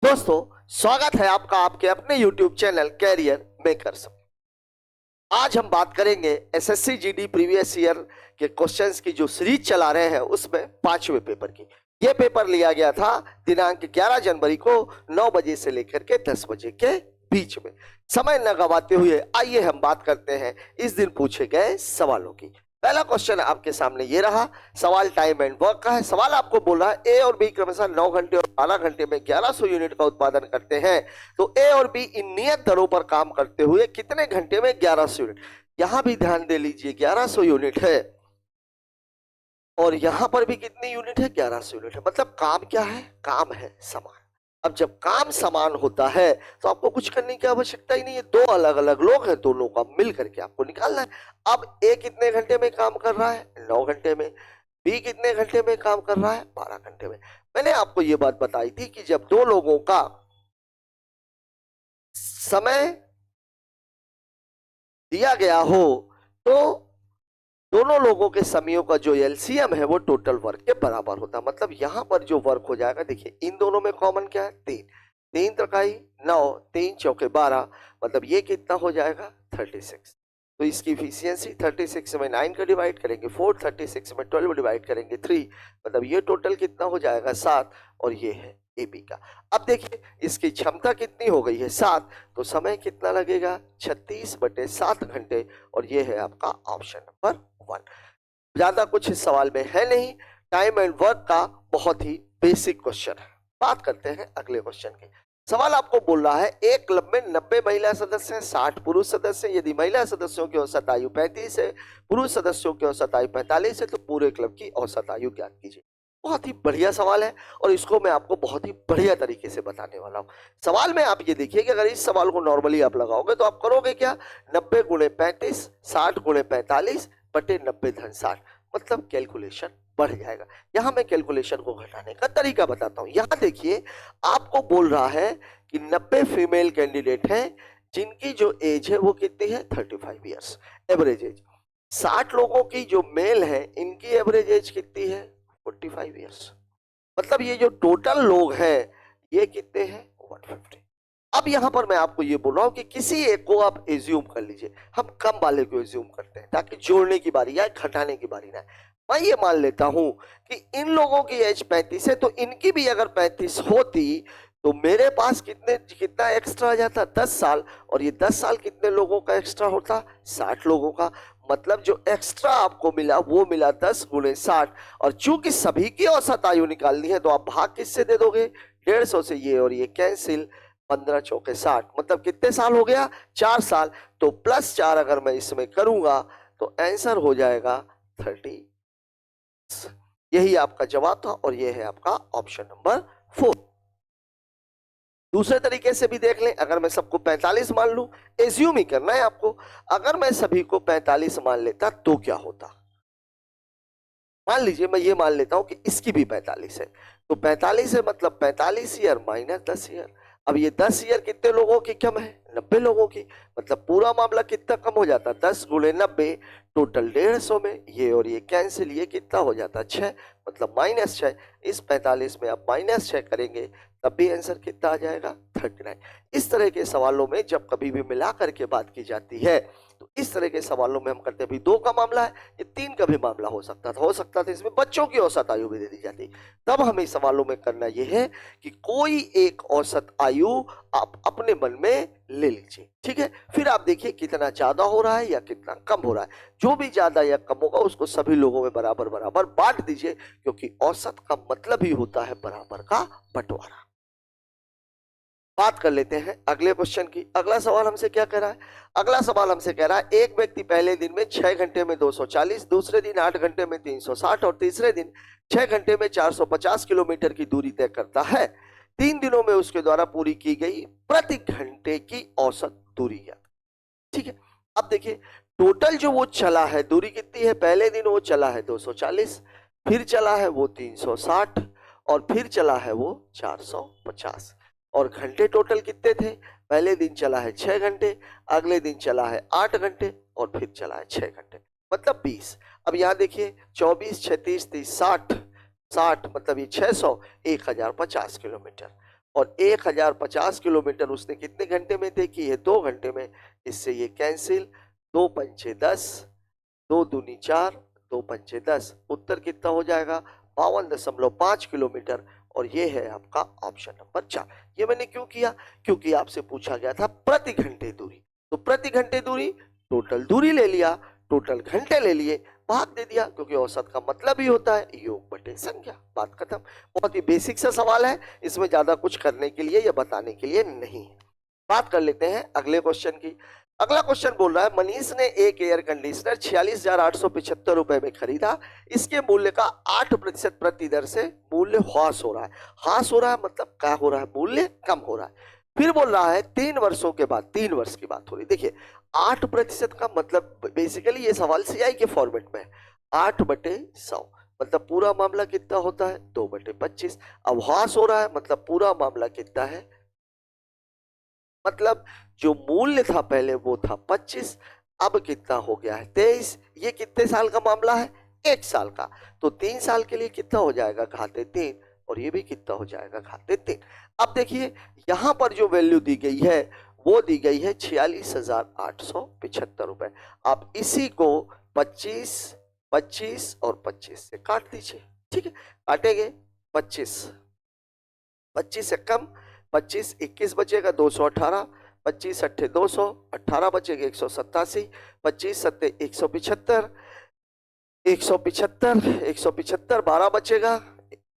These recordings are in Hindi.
दोस्तों, स्वागत है आपका आपके अपने YouTube चैनल कैरियर मेकर्स। आज हम बात करेंगे एसएससी जीडी प्रीवियस ईयर के क्वेश्चंस की जो सीरीज चला रहे हैं उसमें 5वें पेपर की। ये पेपर लिया गया था दिनांक 11 जनवरी को 9 बजे से लेकर के 10 बजे के बीच में। समय न गवाते हुए आइए हम बात करते हैं इस दिन पूछे गए सवालों की। पहला क्वेश्चन आपके सामने ये रहा। सवाल टाइम एंड वर्क का है। सवाल आपको बोला ए और बी क्रमशः 9 घंटे और 12 घंटे में 1100 यूनिट का उत्पादन करते हैं, तो ए और बी इन नियत दरों पर काम करते हुए कितने घंटे में 1100 यूनिट। यहां भी ध्यान दे लीजिए 1100 यूनिट है और यहां पर भी कितनी यूनिट है, 1100 यूनिट है। मतलब काम क्या है, काम है समान। अब जब काम समान होता है तो आपको कुछ करने की आवश्यकता ही नहीं है। दो अलग अलग लोग हैं, दोनों का मिल करके आपको निकालना है। अब ए कितने घंटे में काम कर रहा है, 9 घंटे में। बी कितने घंटे में काम कर रहा है, 12 घंटे में। मैंने आपको यह बात बताई थी कि जब दो लोगों का समय दिया गया हो तो दोनों लोगों के समयों का जो एलसीएम है वो टोटल वर्क के बराबर होता है। मतलब यहां पर जो वर्क हो जाएगा, देखिए इन दोनों में कॉमन क्या है, 3 3 त्रिकाई 9, 3 चौके 12, मतलब ये कितना हो जाएगा 36। तो इसकी इफिशियंसी 36 में 9 का डिवाइड करेंगे 4, 36 में 12 डिवाइड करेंगे 3, मतलब ये टोटल कितना हो जाएगा 7, और ये है एबी का। अब देखिए इसकी क्षमता कितनी हो गई है 7, तो समय कितना लगेगा 36/7 घंटे, और ये है आपका ऑप्शन नंबर 1। ज्यादा कुछ इस सवाल में है नहीं, टाइम एंड वर्क का बहुत ही बेसिक क्वेश्चन है। बात करते हैं अगले क्वेश्चन की। सवाल आपको बोल रहा है एक क्लब में 90 महिला सदस्य हैं, 60 पुरुष सदस्य हैं। यदि महिला सदस्यों की औसत आयु 35 है, पुरुष सदस्यों की औसत आयु 45 है, तो पूरे क्लब की औसत आयु ज्ञात कीजिए। बहुत ही बढ़िया सवाल है और इसको मैं आपको बहुत ही बढ़िया तरीके से बताने वाला हूं। सवाल में आप ये देखिए कि अगर इस सवाल को नॉर्मली आप लगाओगे तो आप करोगे क्या, 90 गुणे 35, 60 गुणे 45 बटे 90 धन 60, मतलब कैलकुलेशन बढ़ जाएगा। यहां मैं कैलकुलेशन को घटाने का तरीका बताता हूं। यहां देखिए आपको बोल रहा है कि 90 फीमेल कैंडिडेट हैं जिनकी जो एज है वो कितनी है 35 ईयर्स एवरेज एज। 60 लोगों की जो मेल है इनकी एवरेज एज कितनी है 45 ईयर्स। मतलब ये जो टोटल लोग हैं ये कितने हैं 150। अब यहां पर मैं आपको ये बोल रहा हूं कि किसी एक को आप एज्यूम कर लीजिए। हम कम वाले को एज्यूम करते हैं ताकि जोड़ने की बारी या घटाने की बारी ना। मैं ये मान लेता हूं कि इन लोगों की एज 35 है, तो इनकी भी अगर 35 होती तो मेरे पास कितना एक्स्ट्रा आ जाता 10 साल, और ये 10 साल कितने लोगों का एक्स्ट्रा होता 60 लोगों का। मतलब जो एक्स्ट्रा आपको मिला वो मिला 10 गुणे 60, और चूंकि सभी की औसत आयु निकालनी है तो आप भाग किससे दे दोगे 150 से, ये और ये कैंसिल, 15 चौके 60, मतलब कितने साल हो गया 4 साल। तो +4 अगर मैं इसमें करूंगा तो आंसर हो जाएगा 30। यही आपका जवाब था और यह है आपका ऑप्शन नंबर 4। दूसरे तरीके से भी देख लें, अगर मैं सबको 45 मान लूं, एज्यूम ही करना है आपको, अगर मैं सभी को 45 मान लेता तो क्या होता। मान लीजिए मैं ये मान लेता हूं कि इसकी भी 45 है, तो 45 है मतलब 45 ईयर माइनस 10 ईयर। अब ये 10 ईयर कितने लोगों की कम है 90 लोगों की, मतलब पूरा मामला कितना कम हो जाता 10 गुणे 90, टोटल 150 में, ये और ये कैंसिल, ये कितना हो जाता 6, मतलब -6। इस 45 में आप -6 करेंगे तब भी आंसर कितना आ जाएगा 39। इस तरह के सवालों में जब कभी भी मिला करके बात की जाती है तो इस तरह के सवालों में हम करते हैं, अभी 2 का मामला है, ये 3 का भी मामला हो सकता था इसमें बच्चों की औसत आयु भी दे दी जाती। तब हमें सवालों में करना यह है कि कोई एक औसत आयु आप अपने मन में ले लीजिए, ठीक है। फिर आप देखिए कितना ज्यादा हो रहा है या कितना कम हो रहा है। जो भी ज्यादा या कम होगा उसको सभी लोगों में बराबर बराबर बांट दीजिए, क्योंकि औसत का मतलब ही होता है बराबर का बंटवारा। बात कर लेते हैं अगले क्वेश्चन की। अगला सवाल हमसे क्या कह रहा है, अगला सवाल हमसे कह रहा है एक व्यक्ति पहले दिन में 6 घंटे में 240, दूसरे दिन 8 घंटे में 360 और तीसरे दिन 6 घंटे में 450 किलोमीटर की दूरी तय करता है। 3 दिनों में उसके द्वारा पूरी की गई प्रति घंटे की औसत दूरी है, ठीक है। अब देखिए टोटल जो वो चला है दूरी कितनी है, पहले दिन वो चला है 240, फिर चला है वो 360 और फिर चला है वो 450, और घंटे टोटल कितने थे, पहले दिन चला है 6 घंटे, अगले दिन चला है 8 घंटे और फिर चला है 6 घंटे, मतलब 20। अब यहां देखिए 24, 36, 30, 60 60, मतलब ये 600, 1050 किलोमीटर। और 1050 किलोमीटर उसने कितने घंटे में तय की है? 2 घंटे में। इससे ये कैंसिल, 2 पंचे 10, 2 दूनी 4, 2 पंचे 10, उत्तर कितना हो जाएगा? 52.5 किलोमीटर। और ये है आपका ऑप्शन नंबर 4। ये मैंने क्यों किया? क्योंकि आपसे पूछा गया था प्रति घंटे दूरी, तो प्रति घंटे दूरी टोटल दूरी ले लिया, टोटल घंटे ले लिए, भाग दे दिया, क्योंकि औसत का मतलब ही होता है योग बटे संख्या। बात खत्म। बहुत ही बेसिक सा सवाल है, इसमें ज्यादा कुछ करने के लिए या बताने के लिए नहीं है। बात कर लेते हैं अगले क्वेश्चन की। अगला क्वेश्चन बोल रहा है मनीष ने एक एयर कंडीशनर 46,875 रुपए में खरीदा, इसके मूल्य का 8% प्रति दर से मूल्य ह्रास हो रहा है। ह्रास हो रहा है मतलब क्या हो रहा है? मूल्य कम हो रहा है। फिर बोल रहा है 3 वर्षों के बाद, 3 वर्ष की बात हो रही। देखिए 8% का मतलब बेसिकली ये सवाल सीआई के फॉर्मेट में है। 8/100 मतलब पूरा मामला कितना होता है? 2/25। अब ह्रास हो रहा है मतलब पूरा मामला कितना है? मतलब जो मूल्य था पहले वो था 25, अब कितना हो गया है? 23। ये कितने साल का मामला है? 1 साल का। तो 3 साल के लिए कितना हो जाएगा? घाते 3। और ये भी कितना हो जाएगा? घाते 3। अब देखिए यहां पर जो वैल्यू दी गई है वो दी गई है 46,875 रुपए। आप इसी को 25, 25 और 25 से काट दीजिए। ठीक है, काटेंगे 25, 25 से कम 25, 21 बचेगा 218, 25 अट्ठे 200, 18 बचेगा 187, 25 सत्ते 175, 175, 175, 12 बचेगा,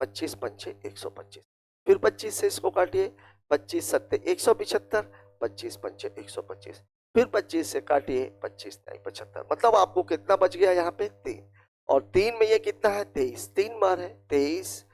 25 पंचे 125। फिर 25 से इसको काटिए, 25 सत्ते 175, 25 पंचे 125। फिर 25 से काटिए, 25 नहीं 75। मतलब आपको कितना बच गया यहाँ पे? 3। और 3 में ये कितना है? 23। 3 बार है 23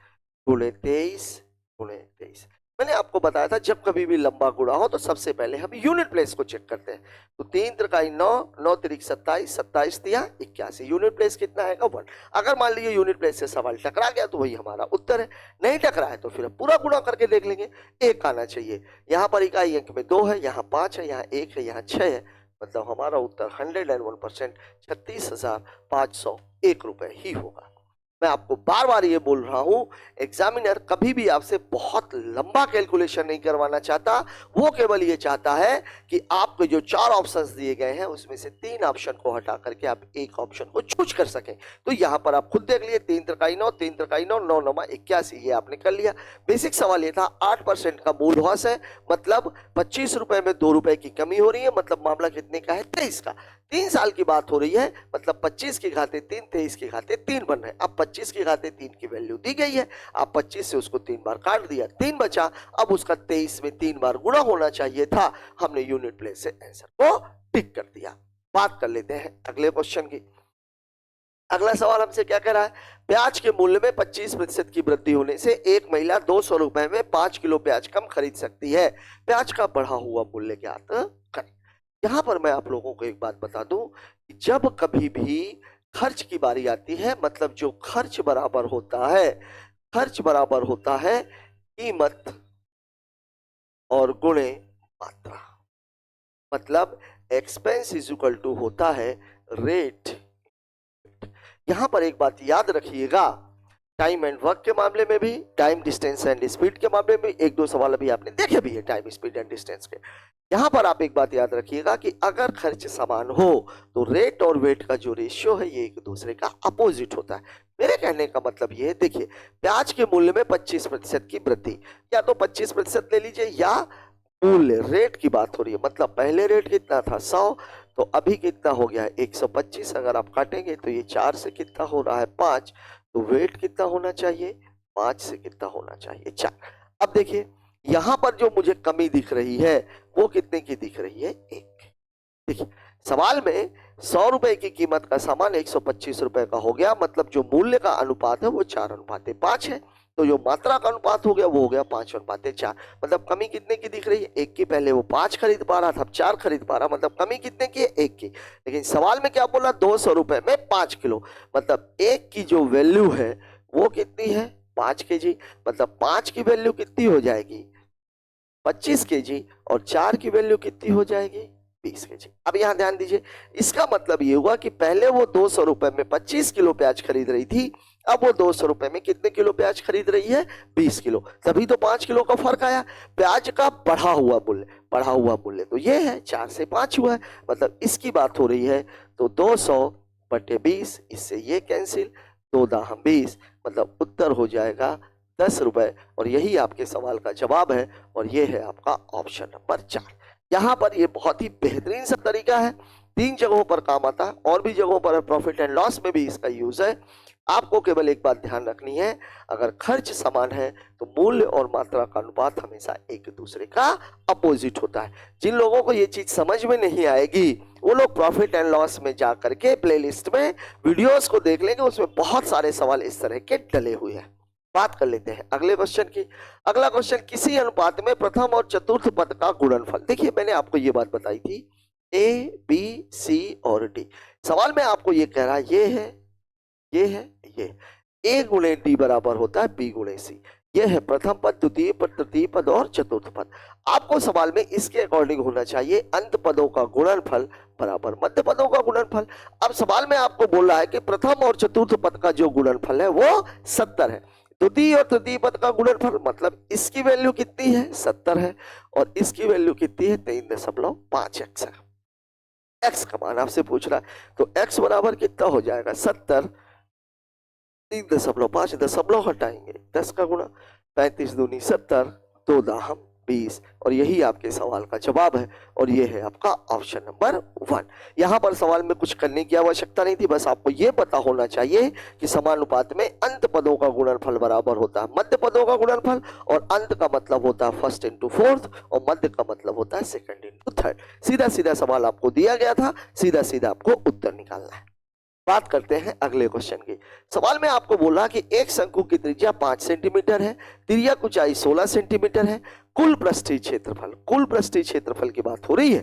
गुणे 23 गुणे 23। मैंने आपको बताया था जब कभी भी लंबा गुणा हो तो सबसे पहले हम यूनिट प्लेस को चेक करते हैं। तो 3 त्रिकाई 9, 9 त्रिक 27, 27 दिया 81। यूनिट प्लेस कितना आएगा? 1। अगर मान लीजिए यूनिट प्लेस से सवाल टकरा गया तो वही हमारा उत्तर है। नहीं टकरा है तो फिर पूरा गुणा करके देख लेंगे। 1 आना चाहिए। यहाँ पर इकाई अंक में 2 है, यहाँ 5 है, यहाँ 1 है, यहाँ 6 है। मतलब हमारा उत्तर 101% 36,501 रुपए ही होगा। मैं आपको बार बार ये बोल रहा हूं, एग्जामिनर कभी भी आपसे बहुत लंबा कैलकुलेशन नहीं करवाना चाहता। वो केवल ये चाहता है कि आपको जो 4 ऑप्शंस दिए गए हैं उसमें से 3 ऑप्शन को हटा करके आप एक ऑप्शन को चूज कर सकें। तो यहां पर आप खुद देख लिए, 3 त्रिकाई 9, 3 त्रिकाई 9, 9 9 81, ये आपने कर लिया। बेसिक सवाल ये था 8% का मूल ह्रास है, मतलब 25 रुपए में 2 रुपए की कमी हो रही है। मतलब मामला कितने का है? 23 का। 3 साल की बात हो रही है, मतलब 25 की घाते 3, 23 की घाते 3 बन रहे हैं। अब 25 की घाते 3 की वैल्यू दी गई है, आप 25 से उसको 3 बार काट दिया, 3 बचा। अब उसका 23 में 3 बार गुणा होना चाहिए था, हमने यूनिट प्लेस से आंसर को टिक कर दिया। बात कर लेते हैं अगले क्वेश्चन की। अगला सवाल हमसे क्या कह रहा है? प्याज के मूल्य में 25% की वृद्धि होने से एक महिला 200 रुपए में 5 किलो प्याज कम खरीद सकती है। प्याज का बढ़ा हुआ मूल्य ज्ञात करें। यहां पर मैं आप लोगों को एक बात बता दूं कि जब कभी भी खर्च की बारी आती है, मतलब जो खर्च बराबर होता है, खर्च बराबर होता है कीमत और गुणे मात्रा। मतलब एक्सपेंस इज इक्वल टू होता है रेट। यहां पर एक बात याद रखिएगा, टाइम एंड वर्क के मामले में भी, टाइम डिस्टेंस एंड स्पीड के मामले में, एक दो सवाल अभी आपने देखे भी है टाइम स्पीड एंड डिस्टेंस के। यहां पर आप एक बात याद रखिएगा कि अगर खर्च समान हो तो रेट और वेट का जो रेशियो है ये एक दूसरे का अपोजिट होता है। मेरे कहने का मतलब ये है, देखिए प्याज के मूल्य में 25% की वृद्धि, या तो 25% ले लीजिए या मूल्य रेट की बात हो रही है। मतलब पहले रेट कितना था? 100, तो अभी कितना हो गया है? 125। अगर आप काटेंगे तो ये 4 से कितना हो रहा है? 5। तो वेट कितना होना चाहिए? 5 से कितना होना चाहिए? 4। अब देखिए यहां पर जो मुझे कमी दिख रही है वो कितने की दिख रही है? 1। देखिए सवाल में 100 रुपए की कीमत का सामान 125 रुपए का हो गया, मतलब जो मूल्य का अनुपात है वो 4:5 है। तो जो मात्रा का अनुपात हो गया वो हो गया 5:4। मतलब कमी कितने की दिख रही है? 1 की। पहले वो 5 खरीद पा रहा था, अब 4 खरीद पा रहा, मतलब कमी कितने की है? 1 की। लेकिन सवाल में क्या बोला? 200 रुपए में 5 किलो, मतलब 1 की जो वैल्यू है वो कितनी है? 5 केजी। मतलब 5 की वैल्यू कितनी हो जाएगी? 25 केजी। और 4 की वैल्यू कितनी हो जाएगी? 20 केजी। अब यहां ध्यान दीजिए, इसका मतलब ये हुआ कि पहले वो 200 रुपए में 25 किलो प्याज खरीद रही थी, अब वो 200 रुपए में कितने किलो प्याज खरीद रही है? 20 किलो। तभी तो 5 किलो का फर्क आया। प्याज का बढ़ा हुआ मूल्य तो ये है 4 से 5 हुआ है, मतलब इसकी बात हो रही है। तो 200 बटे 20, इससे ये कैंसिल, 2 दाहम 20, मतलब उत्तर हो जाएगा 10 रुपए। और यही आपके सवाल का जवाब है, और ये है आपका ऑप्शन नंबर 4। यहाँ पर ये बहुत ही बेहतरीन सा तरीका है, 3 जगहों पर काम आता है, और भी जगहों पर प्रॉफिट एंड लॉस में भी इसका यूज है। आपको केवल एक बात ध्यान रखनी है, अगर खर्च समान है तो मूल्य और मात्रा का अनुपात हमेशा एक दूसरे का अपोजिट होता है। जिन लोगों को ये चीज समझ में नहीं आएगी वो लोग प्रॉफिट एंड लॉस में जा करके प्लेलिस्ट में वीडियोस को देख लेंगे, उसमें बहुत सारे सवाल इस तरह के डले हुए हैं। बात कर लेते हैं अगले क्वेश्चन की। अगला क्वेश्चन, किसी अनुपात में प्रथम और चतुर्थ पद का गुणनफल। देखिए मैंने आपको ये बात बताई थी, ए बी सी और डी। सवाल में आपको ये कह रहा है ये है ये ए गुणे डी बराबर होता है बी गुणे सी। ये है प्रथम पद, द्वितीय पद, तृतीय पद और चतुर्थ पद। आपको सवाल में इसके अकॉर्डिंग होना चाहिए अंत पदों का गुणनफल बराबर मध्य पदों का गुणनफल। अब सवाल में आपको बोल रहा है कि प्रथम और चतुर्थ पद का जो गुणनफल है वो 70 है। द्वितीय और तृतीय पद का गुणनफल मतलब इसकी वैल्यू कितनी है? 70 है, और इसकी वैल्यू कितनी है? 3.5x है। x का मान आपसे पूछ रहा है, तो x बराबर कितना हो जाएगा? 70, 3.5 दशमलव हटाएंगे, 10 का गुणा, 35 दूनी 70, 2 दाहम 20, और यही आपके सवाल का जवाब है, और ये है आपका ऑप्शन नंबर 1। यहाँ पर सवाल में कुछ करने की आवश्यकता नहीं थी, बस आपको ये पता होना चाहिए कि समानुपात में अंत पदों का गुणनफल बराबर होता है मध्य पदों का गुणनफल, और अंत का मतलब होता है फर्स्ट इंटू फोर्थ, और मध्य का मतलब होता है सेकंड इंटू थर्ड। सीधा सीधा सवाल आपको दिया गया था, सीधा सीधा आपको उत्तर निकालना है। बात करते हैं अगले क्वेश्चन की। सवाल में आपको बोला कि एक शंकु की त्रिज्या 5 सेंटीमीटर है, तिर्यक ऊंचाई 16 सेंटीमीटर है, कुल पृष्ठीय क्षेत्रफल की बात हो रही है।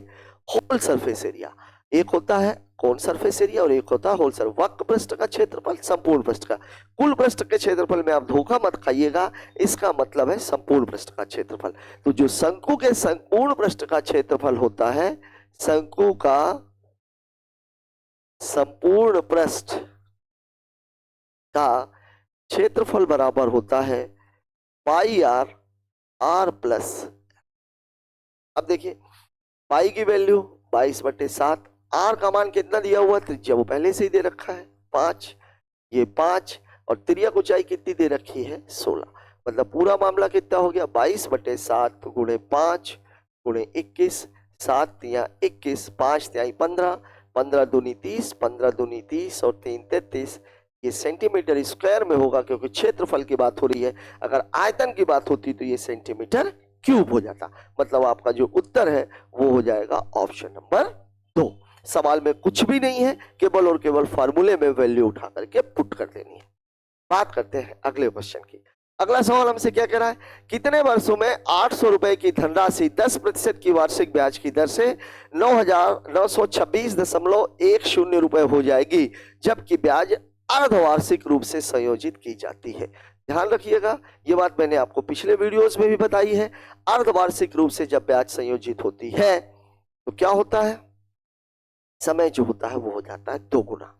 होल सरफेस एरिया, एक होता है कौन सरफेस एरिया और एक होता है होल सरफेस, वक्र पृष्ठ का क्षेत्रफल, संपूर्ण पृष्ठ का। कुल पृष्ठ के क्षेत्रफल में आप धोखा मत खाइएगा, इसका मतलब है संपूर्ण पृष्ठ का क्षेत्रफल। तो जो शंकु के संपूर्ण पृष्ठ का क्षेत्रफल होता है, शंकु का संपूर्ण पृष्ठ का क्षेत्रफल बराबर होता है पाई आर प्लस। अब देखिए पाई की वैल्यू 22/7, आर का मान कितना दिया हुआ, त्रिज्या वो पहले से ही दे रखा है 5, ये 5, और तिर्यक ऊंचाई कितनी दे रखी है 16। मतलब पूरा मामला कितना हो गया 22/7 गुणे 5 गुणे 21, 7 या 21, 5 या 15, 15 दूनी 30, 15 दूनी 30 और 3 33। ये सेंटीमीटर स्क्वायर में होगा क्योंकि क्षेत्रफल की बात हो रही है। अगर आयतन की बात होती तो ये सेंटीमीटर क्यूब हो जाता। मतलब आपका जो उत्तर है वो हो जाएगा ऑप्शन नंबर 2। सवाल में कुछ भी नहीं है, केवल और केवल फार्मूले में वैल्यू उठा करके पुट कर देनी है। बात करते हैं अगले क्वेश्चन की। अगला सवाल हमसे क्या कह रहा है, कितने वर्षों में 800 रुपए की धनराशि 10% की वार्षिक ब्याज की दर से 9,926.10 रुपए हो जाएगी, जबकि ब्याज अर्धवार्षिक रूप से संयोजित की जाती है। ध्यान रखिएगा, ये बात मैंने आपको पिछले वीडियोस में भी बताई है। अर्धवार्षिक रूप से जब ब्याज संयोजित होती है तो क्या होता है, समय जो होता है वो हो जाता है 2 गुना,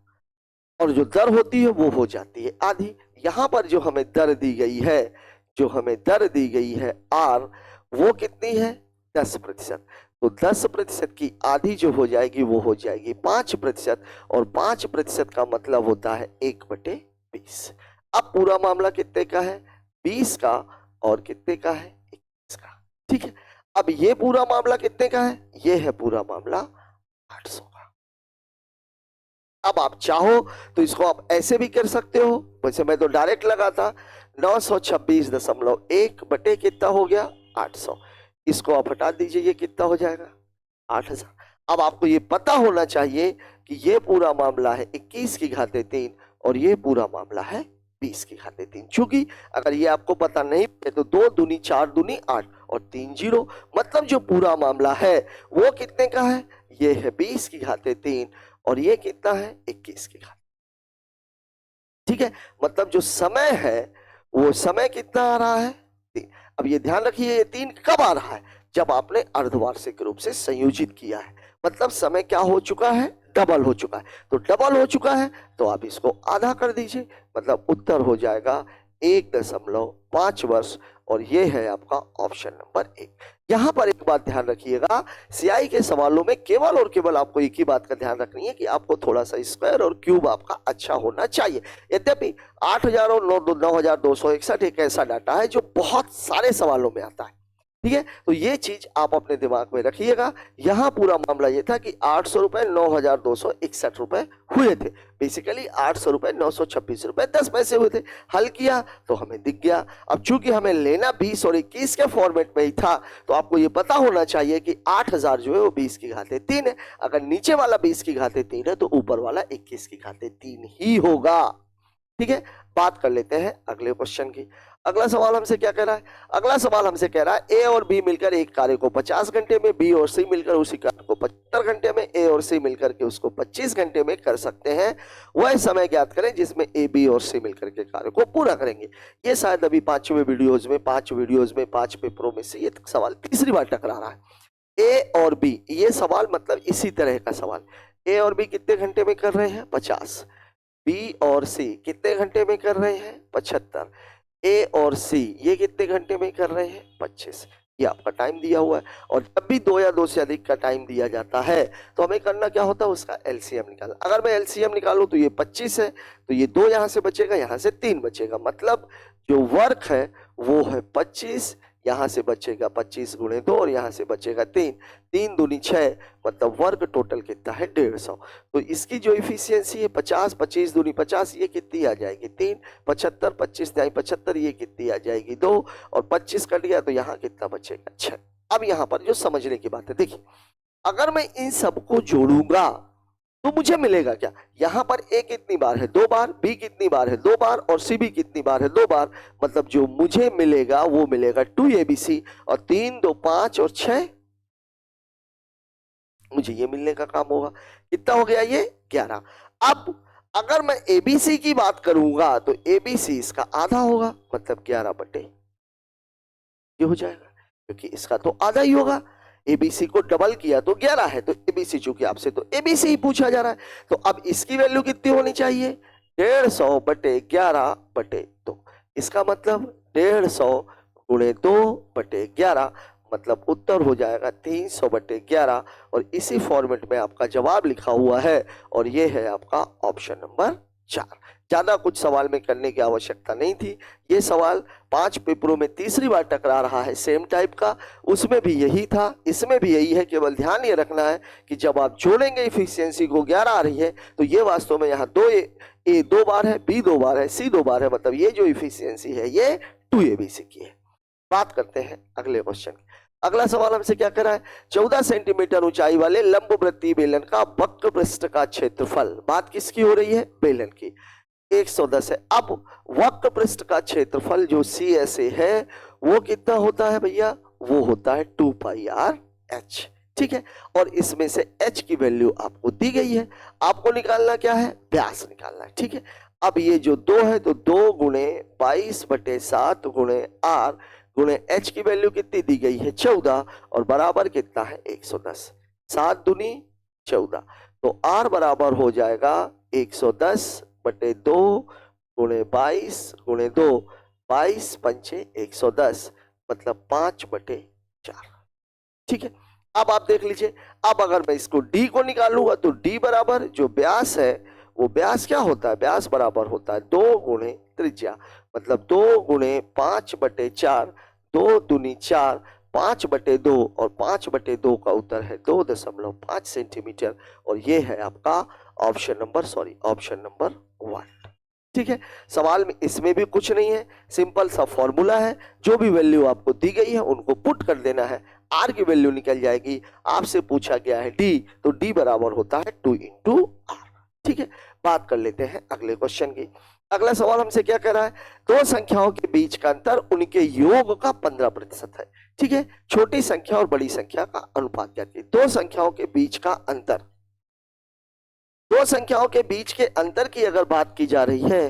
और जो दर होती है वो हो जाती है आधी। यहां पर जो हमें दर दी गई है आर, वो कितनी है 10%। तो 10% की आधी जो हो जाएगी वो हो जाएगी 5%, और 5% का मतलब होता है 1/20। अब पूरा मामला कितने का है 20 का, और कितने का है 21 का। ठीक है, अब ये पूरा मामला कितने का है, ये है पूरा मामला 800 का। अब आप चाहो तो इसको आप ऐसे भी कर सकते हो, वैसे मैं तो डायरेक्ट लगाता 926.1 बटे कितना हो गया 800। इसको आप हटा दीजिए, ये कितना हो जाएगा 8000। अब आपको ये पता होना चाहिए कि ये पूरा मामला है 21 की घाते 3 और ये पूरा मामला है 20 की घाते 3। चूंकि अगर ये आपको पता नहीं है तो 2 दूनी 4 दूनी 8 और 3 0, मतलब जो पूरा मामला है वो कितने का है, ये है 20 की घाते 3 और ये कितना है 21 की घात। ठीक है, मतलब जो समय है वो समय कितना आ रहा है 3। अब ये ध्यान रखिए, ये 3 कब आ रहा है, जब आपने अर्धवार्षिक रूप से संयोजित किया है, मतलब समय क्या हो चुका है डबल हो चुका है। तो डबल हो चुका है तो आप इसको आधा कर दीजिए, मतलब उत्तर हो जाएगा 1.5 वर्ष, और ये है आपका ऑप्शन नंबर 1। यहां पर एक बात ध्यान रखिएगा, सीआई के सवालों में केवल और केवल आपको एक ही बात का ध्यान रखनी है कि आपको थोड़ा सा स्क्वायर और क्यूब आपका अच्छा होना चाहिए। यद्यपि 8000 और 9261 एक ऐसा डाटा है जो बहुत सारे सवालों में आता है, ठीक है। तो ये चीज आप अपने दिमाग में रखिएगा। यहां पूरा मामला ये था कि 800 रुपए 9261 रुपए हुए थे, बेसिकली 800 रुपए 926 रुपए 10 पैसे हुए थे। हल किया तो हमें दिख गया। अब चूंकि हमें लेना 20 और 21 के फॉर्मेट में ही था, तो आपको ये पता होना चाहिए कि 8000 जो है वो 20 की घाते 3 है। अगर नीचे वाला 20 की घाते 3 है तो ऊपर वाला 21 की घाते 3 ही होगा, ठीक है। बात कर लेते हैं अगले क्वेश्चन की। अगला सवाल हमसे क्या कह रहा है? अगला सवाल हमसे कह रहा है ए और बी मिलकर एक कार्य को 50 घंटे में, बी और सी मिलकर उसी कार्य को 75 घंटे में, ए और सी मिलकर के उसको 25 घंटे में कर सकते हैं। वह समय ज्ञात करें जिसमें ए, बी और सी मिलकर के कार्य को पूरा करेंगे। ये शायद अभी 5 वीडियोज में 5 पेपरों में से ये सवाल तीसरी बार टकरा रहा है। ए और बी, ये सवाल मतलब इसी तरह का सवाल। ए और बी कितने घंटे में कर रहे हैं? 50। बी और सी कितने घंटे में कर रहे हैं? 75। ए और सी ये कितने घंटे में कर रहे हैं? 25। ये आपका टाइम दिया हुआ है, और जब भी 2 या 2 से अधिक का टाइम दिया जाता है तो हमें करना क्या होता है? उसका एलसीएम निकालना। अगर मैं एलसीएम निकालूं तो ये 25 है, तो ये 2 यहाँ से बचेगा, यहाँ से 3 बचेगा, मतलब जो वर्क है वो है 25, यहाँ से बचेगा 25 गुणे 2 और यहाँ से बचेगा 3, 3 दूनी 6, मतलब वर्क टोटल कितना है? 150। तो इसकी जो इफिशियंसी है 50, 25 दूनी 50, ये कितनी आ जाएगी? 3, 75, 25 न्याय 75, ये कितनी आ जाएगी? 2, और 25 कट गया तो यहाँ कितना बचेगा? 6। अब यहाँ पर जो समझने की बात है, देखिए अगर मैं इन सबको जोड़ूंगा तो मुझे मिलेगा क्या? यहां पर ए कितनी बार है? 2 बार, बी कितनी बार है? 2 बार, और सी भी कितनी बार है? 2 बार, मतलब जो मुझे मिलेगा वो मिलेगा 2abc, और 3, 2, 5 और 6 मुझे ये मिलने का काम होगा। कितना हो गया ये? 11। अब अगर मैं एबीसी की बात करूंगा तो एबीसी इसका आधा होगा, मतलब 11 बटे ये हो जाएगा, क्योंकि इसका तो आधा ही होगा। एबीसी को डबल किया तो 11 है, तो एबीसी चूंकि आपसे तो एबीसी ही पूछा जा रहा है, तो अब इसकी वैल्यू कितनी होनी चाहिए? 150 बटे 11 बटे 2। इसका मतलब 150 गुणे 2 बटे 11, मतलब उत्तर हो जाएगा 300 बटे 11, और इसी फॉर्मेट में आपका जवाब लिखा हुआ है, और ये है आपका ऑप्शन नंबर 4। ज्यादा कुछ सवाल में करने की आवश्यकता नहीं थी। ये सवाल 5 पेपरों में तीसरी बार टकरा रहा है सेम टाइप का, उसमें भी यही था, इसमें भी यही है। केवल ध्यान ये रखना है कि जब आप जोड़ेंगे इफिशियंसी को 11 आ रही है तो ये वास्तव में यहाँ 2 ए 2 बार है, बी 2 बार है, सी 2 बार है, मतलब ये जो इफिशियंसी है ये 2abc की है। बात करते हैं अगले क्वेश्चन की। अगला सवाल हमसे क्या कर रहा है? 14 सेंटीमीटर ऊंचाई वाले लंबवृत्तीय बेलन का वक्र पृष्ठ का क्षेत्रफल, बात किसकी हो रही है? बेलन की, 110 है। अब वक्र पृष्ठ का क्षेत्रफल जो CSA है वो कितना होता है भैया? वो होता है 2πr/h, ठीक है। और इसमें से h की वैल्यू आपको दी गई है, आपको निकालना क्या है? व्यास निकालना है, ठीक है। अब ये जो 2 है तो 2 गुणे 22 बटे 7 गुणे r गुणे h की वैल्यू कितनी दी गई है? 14, और बराबर कितना है? 110। 7 दूनी 14, तो r बराबर हो जाएगा 110 बटे 2 गुणे 22 गुणे 2, 22 पंचे 110, मतलब 5 बटे 4, ठीक है। अब आप देख लीजिए, अब अगर मैं इसको d को निकालूंगा तो d बराबर जो व्यास है वो व्यास क्या होता है? व्यास बराबर होता है 2 गुणे त्रिज्या, मतलब 2 गुणे 5 बटे 4, 2 दूनी 4, 5 बटे 2, और 5 बटे 2 का उत्तर है 2.5 सेंटीमीटर, और ये है आपका ऑप्शन नंबर 1, ठीक है। सवाल में इसमें भी कुछ नहीं है, सिंपल सा फॉर्मूला है, जो भी वैल्यू आपको दी गई है उनको पुट कर देना है, आर की वैल्यू निकल जाएगी। आपसे पूछा गया है डी, तो डी बराबर होता है 2 × r, ठीक है। बात कर लेते हैं अगले क्वेश्चन की। अगला सवाल हमसे क्या कह रहा है? 2 संख्याओं के बीच का अंतर उनके योग का 15% है, ठीक है। छोटी संख्या और बड़ी संख्या का अनुपात क्या है? 2 संख्याओं के बीच का अंतर, 2 संख्याओं के बीच के अंतर की अगर बात की जा रही है,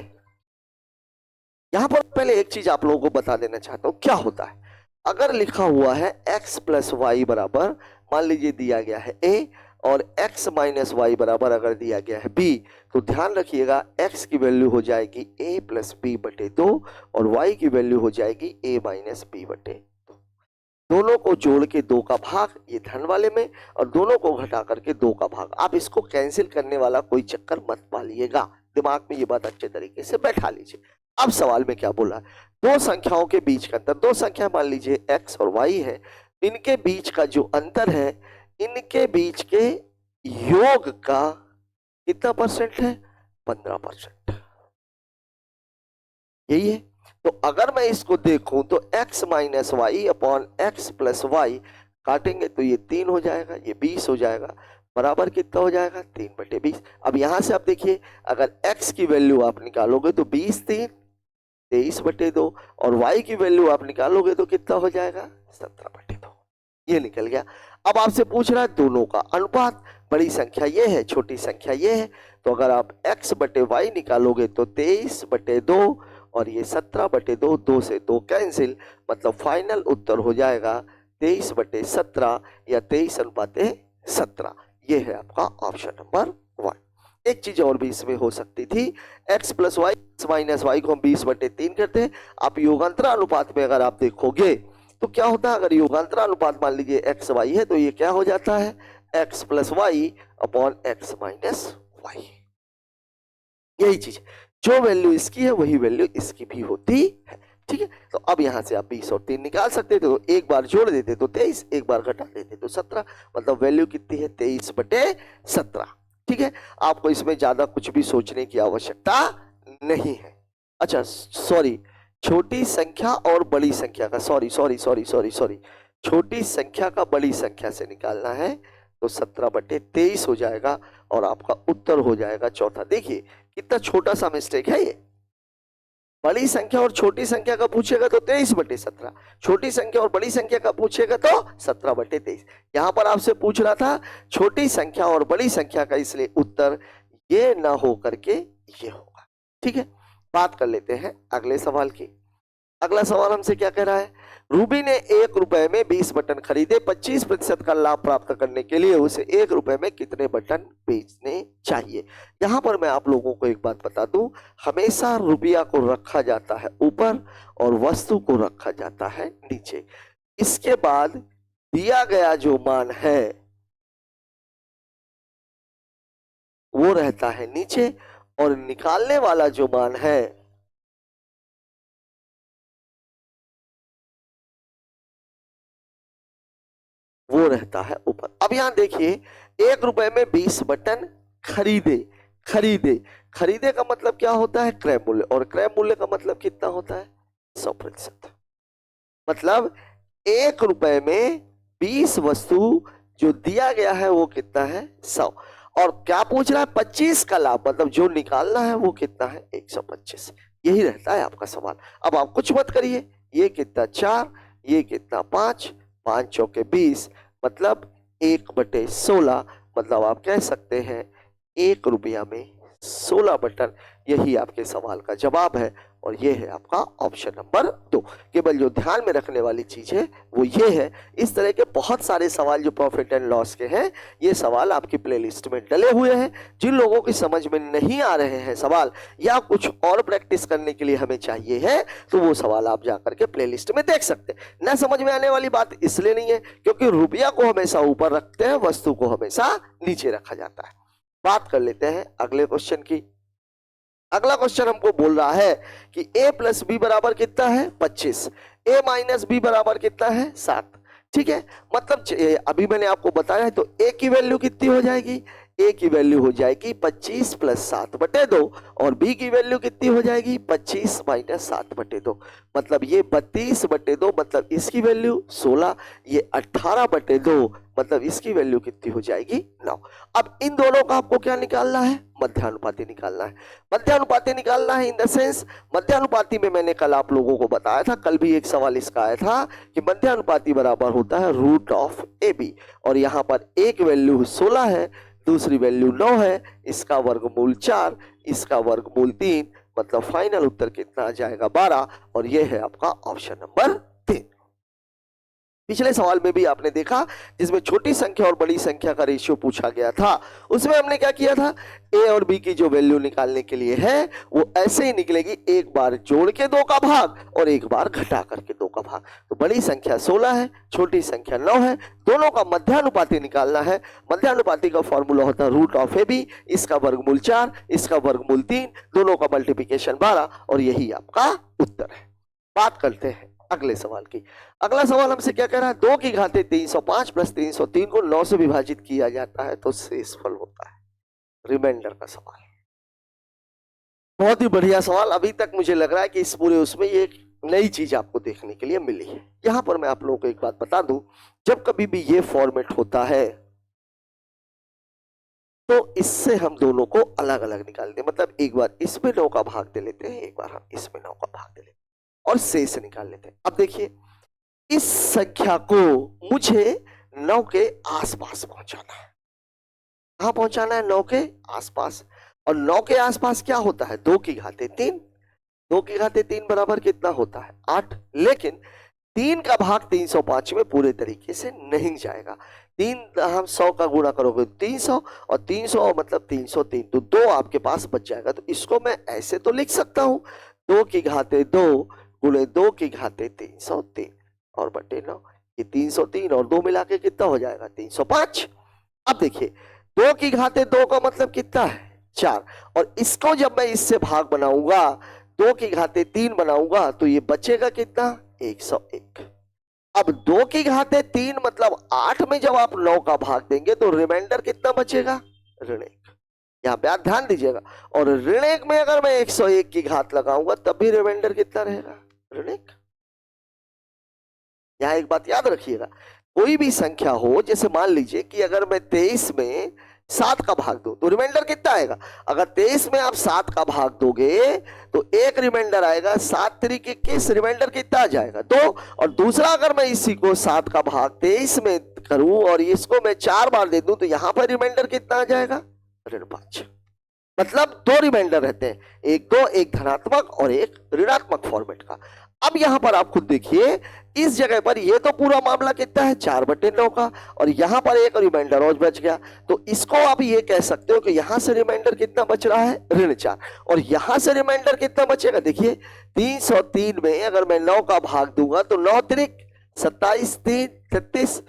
यहां पर पहले एक चीज आप लोगों को बता देना चाहता हूं, क्या होता है अगर लिखा हुआ है x + y बराबर, मान लीजिए दिया गया है a और x माइनस वाई बराबर अगर दिया गया है b, तो ध्यान रखिएगा x की वैल्यू हो जाएगी a प्लस बी बटे 2 और y की वैल्यू हो जाएगी a माइनस बी बटे 2। दोनों को जोड़ के 2 का भाग ये धन वाले में और दोनों को घटा करके 2 का भाग। आप इसको कैंसिल करने वाला कोई चक्कर मत पालिएगा, दिमाग में ये बात अच्छे तरीके से बैठा लीजिए। अब सवाल में क्या बोला, दो संख्याओं के बीच का अंतर, दो संख्या मान लीजिए x और y है, इनके बीच का जो अंतर है, इनके बीच के योग का कितना परसेंट है, 15%। यही है। तो अगर मैं इसको देखूं तो x minus y upon x plus y काटेंगे तो ये 3 हो जाएगा, ये 20 हो जाएगा, बराबर कितना हो जाएगा, 3/20। अब यहां से आप देखिए, अगर x की वैल्यू आप निकालोगे तो 20 3 23/2 और y की वैल्यू आप निकालोगे तो कितना हो जाएगा, 17/2। ये निकल गया। अब आपसे पूछ रहा है दोनों का अनुपात, बड़ी संख्या ये है, छोटी संख्या ये है, तो अगर आप x बटे वाई निकालोगे तो 23/2 और ये 17/2, 2 से 2 कैंसिल, मतलब फाइनल उत्तर हो जाएगा 23/17 या 23:17। ये है आपका ऑप्शन नंबर 1। एक चीज और भी इसमें हो सकती थी, x plus y minus y को हम 20/3 करते हैं। आप योगांतर अनुपात में अगर आप देखोगे तो क्या होता है, अगर योगांतर अनुपात मान लीजिए x वाई है तो ये क्या हो जाता है, x plus y upon x minus y. यही चीज, जो वैल्यू इसकी है वही वैल्यू इसकी भी होती है। ठीक है, तो अब यहां से आप 20 और 3 निकाल सकते थे, तो एक बार जोड़ देते तो 23, एक बार घटा देते तो 17, मतलब वैल्यू कितनी है, 23/17। ठीक है, आपको इसमें ज्यादा कुछ भी सोचने की आवश्यकता नहीं है। अच्छा सॉरी, छोटी संख्या और बड़ी संख्या का, सॉरी, छोटी संख्या का बड़ी संख्या से निकालना है तो 17/23 हो जाएगा और आपका उत्तर हो जाएगा चौथा। देखिए कितना छोटा सा मिस्टेक है ये, बड़ी संख्या और छोटी संख्या का पूछेगा तो 23/17, छोटी संख्या और बड़ी संख्या का पूछेगा तो 17/23। यहां पर आपसे पूछ रहा था छोटी संख्या और बड़ी संख्या का, इसलिए उत्तर ये ना हो करके ये होगा। ठीक है, बात कर लेते हैं अगले सवाल की। अगला सवाल हमसे क्या कह रहा है, रूबी ने 1 रुपए में 20 बटन खरीदे, 25% का लाभ प्राप्त करने के लिए उसे 1 रुपए में कितने बटन बेचने चाहिए। यहां पर मैं आप लोगों को एक बात बता दूं, हमेशा रुपया को रखा जाता है ऊपर और वस्तु को रखा जाता है नीचे। इसके बाद दिया गया जो मान है वो रहता है नीचे और निकालने वाला जो मान है वो रहता है ऊपर। अब यहां देखिए, 1 रुपए में 20 बटन खरीदे, खरीदे का मतलब क्या होता है, क्रय मूल्य, और क्रय मूल्य का मतलब कितना होता है, 100%। मतलब 1 रुपए में 20 वस्तु जो दिया गया है वो कितना है, 100, और क्या पूछ रहा है, 25 का लाभ, मतलब जो निकालना है वो कितना है, 125। यही रहता है आपका सवाल। अब आप कुछ मत करिए, ये कितना 4, ये कितना 5, 5 चौके 20, मतलब 1/16, मतलब आप कह सकते हैं 1 रुपया में 16 बटन। यही आपके सवाल का जवाब है और ये है आपका ऑप्शन नंबर 2। केवल जो ध्यान में रखने वाली चीज है वो ये है, इस तरह के बहुत सारे सवाल जो प्रॉफिट एंड लॉस के हैं, ये सवाल आपकी प्लेलिस्ट में डले हुए हैं। जिन लोगों की समझ में नहीं आ रहे हैं सवाल या कुछ और प्रैक्टिस करने के लिए हमें चाहिए है, तो वो सवाल आप जाकर के प्लेलिस्ट में देख सकते हैं। न समझ में आने वाली बात इसलिए नहीं है क्योंकि रुपया को हमेशा ऊपर रखते हैं, वस्तु को हमेशा नीचे रखा जाता है। बात कर लेते हैं अगले क्वेश्चन की। अगला क्वेश्चन हमको बोल रहा है कि a प्लस बी बराबर कितना है, 25, a माइनस बी बराबर कितना है, 7। ठीक है, मतलब अभी मैंने आपको बताया तो a की वैल्यू कितनी हो जाएगी, a की वैल्यू हो जाएगी 25 प्लस 7/2 और b की वैल्यू कितनी हो जाएगी, 25 माइनस 7/2, मतलब ये 32/2, मतलब इसकी वैल्यू 16, ये 18/2, मतलब इसकी वैल्यू कितनी हो जाएगी, 9। अब इन दोनों का आपको क्या निकालना है, मध्यानुपाती निकालना है। मध्यानुपाती निकालना है इन द सेंस, मध्यानुपाती में मैंने कल आप लोगों को बताया था, कल भी एक सवाल इसका आया था कि मध्यानुपाती बराबर होता है √AB, और यहाँ पर एक वैल्यू 16 है, दूसरी वैल्यू 9 है, इसका वर्गमूल 4, इसका वर्गमूल 3, मतलब फाइनल उत्तर कितना आ जाएगा, 12, और यह है आपका ऑप्शन नंबर 3। पिछले सवाल में भी आपने देखा जिसमें छोटी संख्या और बड़ी संख्या का रेशियो पूछा गया था, उसमें हमने क्या किया था, ए और बी की जो वैल्यू निकालने के लिए है वो ऐसे ही निकलेगी, एक बार जोड़ के 2 का भाग और एक बार घटा करके 2 का भाग। तो बड़ी संख्या 16 है, छोटी संख्या 9 है, दोनों का मध्यानुपाती निकालना है। मध्यानुपाती का फॉर्मूला होता है रूट ऑफ ए बी, इसका वर्गमूल 4, इसका वर्गमूल 3, दोनों का मल्टीप्लिकेशन 12 और यही आपका उत्तर है। बात करते हैं अगले सवाल की। अगला सवाल हमसे क्या कह रहा है, 2 की घाते 305 प्लस 303 को 9 से विभाजित किया जाता है तो शेषफल होता है। रिमाइंडर का सवाल, बहुत ही बढ़िया सवाल। अभी तक मुझे लग रहा है कि इस पूरे उसमें ये एक नई चीज आपको देखने के लिए मिली है। यहां पर मैं आप लोगों को एक बात बता दूं, जब कभी भी ये फॉर्मेट होता है तो इससे हम दोनों को अलग अलग निकालते हैं। मतलब एक बार इसमें 9 का भाग दे लेते हैं, एक बार हम इसमें 9 का भाग दे लेते हैं और शेष निकाल लेते हैं। अब देखिए इस संख्या को मुझे 9 के आसपास पहुंचाना है। कहां पहुंचाना है, 9 के आसपास। और 9 के आसपास क्या होता है, 2 की घाते 3, 2 की घाते 3 बराबर कितना होता है 8। लेकिन 3 का भाग 305 में पूरे तरीके से नहीं जाएगा। 3 हम 100 का गुणा करोगे 300 और 300 मतलब 303, तो 2 आपके पास बच जाएगा। तो इसको मैं ऐसे तो लिख सकता हूं, 2 की घाते 2 गुणे 2 की घाते 303 और बटे 9, ये 303 और 2 मिला के कितना हो जाएगा 305। अब देखिए 2 की घाते 2 का मतलब कितना है 4, और इसको जब मैं इससे भाग बनाऊंगा 2 की घाते 3 बनाऊंगा तो ये बचेगा कितना 101। अब 2 की घाते 3 मतलब 8 में जब आप 9 का भाग देंगे तो रिमाइंडर कितना बचेगा ऋण 1। यहाँ पे आप ध्यान दीजिएगा, और ऋण 1 में अगर मैं 101 की घात लगाऊंगा तब भी रिमाइंडर कितना रहेगा ऋण 1। यहाँ एक बात याद रखिएगा, कोई भी संख्या हो, जैसे मान लीजिए कि अगर मैं 23 में 7 का भाग दूं तो रिमाइंडर कितना आएगा। अगर 23 में आप 7 का भाग दोगे तो एक रिमाइंडर आएगा, 7 तरीके के रिमाइंडर कितना आ जाएगा 2। और दूसरा अगर मैं इसी को 7 का भाग 23 में करूं और इसको मैं 4 बार दे दूं तो यहां पर रिमाइंडर कितना आ जाएगा ऋण 5। मतलब 2 रिमाइंडर रहते हैं, एक धनात्मक और एक ऋणात्मक फॉर्मेट का। अब यहां पर आप खुद देखिए, इस जगह पर ये तो पूरा मामला कितना है 4/9 का, और यहां पर एक रिमाइंडर और बच गया। तो इसको आप ये कह सकते हो कि यहां से रिमाइंडर कितना बच रहा है ऋण 4, और यहां से रिमाइंडर कितना बचेगा। देखिए 303 में अगर मैं 9 का भाग दूंगा तो 9 त्रिक 27, 3 33,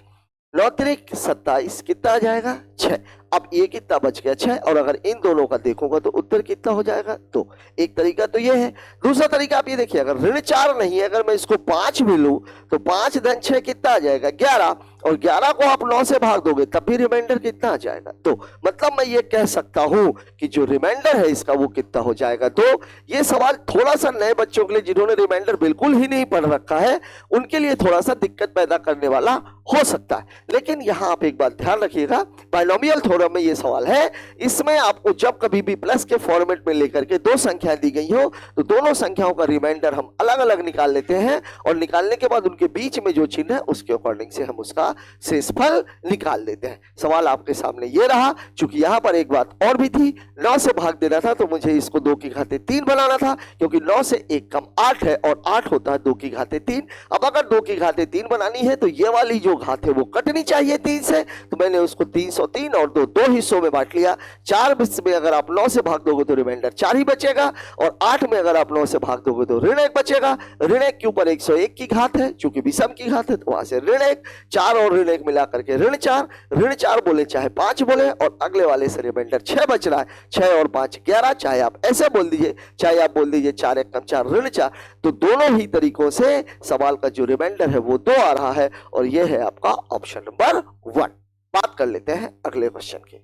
9 त्रिक 27 कितना आ जाएगा 6। अब ये कितना बच गया 6, और अगर इन दोनों का देखोगे तो उत्तर कितना हो जाएगा 2। एक तरीका तो ये है। दूसरा तरीका आप ये देखिए, अगर ऋण 4 नहीं है, अगर मैं इसको 5 भी लूं तो 5 धन 6 कितना आ जाएगा 11, और 11 को आप 9 से भाग दोगे तब भी रिमाइंडर कितना आ जाएगा 2। मतलब मैं ये कह सकता हूं कि जो रिमाइंडर है इसका वो कितना हो जाएगा 2। ये सवाल थोड़ा सा नए बच्चों के लिए जिन्होंने रिमाइंडर बिल्कुल ही नहीं पढ़ रखा है उनके लिए थोड़ा सा दिक्कत पैदा करने वाला हो सकता है। लेकिन यहां आप एक बात ध्यान रखिएगा, बाइनोमियल थ्योरम में ये सवाल है, इसमें आपको जब कभी भी प्लस के फॉर्मेट में लेकर के 2 संख्याएं दी गई हो तो दोनों संख्याओं का रिमाइंडर हम अलग अलग निकाल लेते हैं, और निकालने के बाद उनके बीच में जो चिन्ह है उसके अकॉर्डिंग से हम उसका शेषफल निकाल देते हैं। सवाल आपके सामने ये रहा। चूंकि यहां पर एक बात और भी थी, 9 से भाग देना था तो मुझे इसको 2 की घाते 3 बनाना था, क्योंकि 9 से 1 कम 8 है और 8 होता है 2 की घाते 3। अब अगर 2 की घाते 3 बनानी है तो ये वाली जो घात है वो कटनी चाहिए 3 से, तो मैंने उसको 303 और 2 हिस्सों में बांट लिया। 4 में अगर आप 9 से भाग दोगे तो रिमाइंडर 4 ही बचेगा, और 8 में अगर आप 9 से भाग दोगे तो ऋण 1 बचेगा। ऋण 1 के ऊपर 101 की घात है, चूंकि विषम की घात है तो वहां से ऋण 1, 4 और ऋण 1 मिला करके ऋण 4, ऋण 4 बोले चाहे 5 बोले, और अगले वाले से रिमाइंडर 6 बच रहा है। 6 और 5 11, चाहे आप ऐसे बोल दीजिए चाहे आप बोल दीजिए 4 1 कम 4 ऋण 4। तो दोनों ही तरीकों से सवाल का जो रिमाइंडर है वो 2 आ रहा है, और ये है आपका ऑप्शन नंबर 1। बात कर लेते हैं अगले क्वेश्चन की।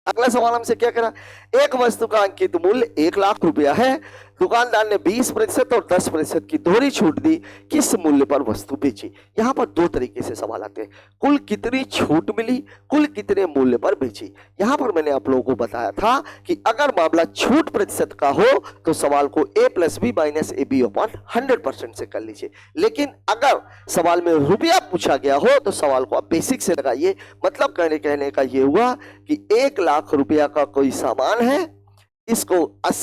अगला सवाल हमसे क्या करा, एक वस्तु का अंकित मूल्य 1 लाख रुपया है, दुकानदार ने 20% और 10% की दोहरी छूट दी, किस मूल्य पर वस्तु बेची। यहां पर 2 तरीके से सवाल आते हैं, कुल कितनी छूट मिली, कुल कितने मूल्य पर बेची। यहां पर मैंने आप लोगों को बताया था कि अगर मामला छूट प्रतिशत का हो तो सवाल को a + b - ab अपॉन 100% से कर लीजिए, लेकिन अगर सवाल में रुपया पूछा गया हो तो सवाल को आप बेसिक से लगाइए। मतलब कहने का ये हुआ कि 1 लाख रुपया का कोई सामान है, इसको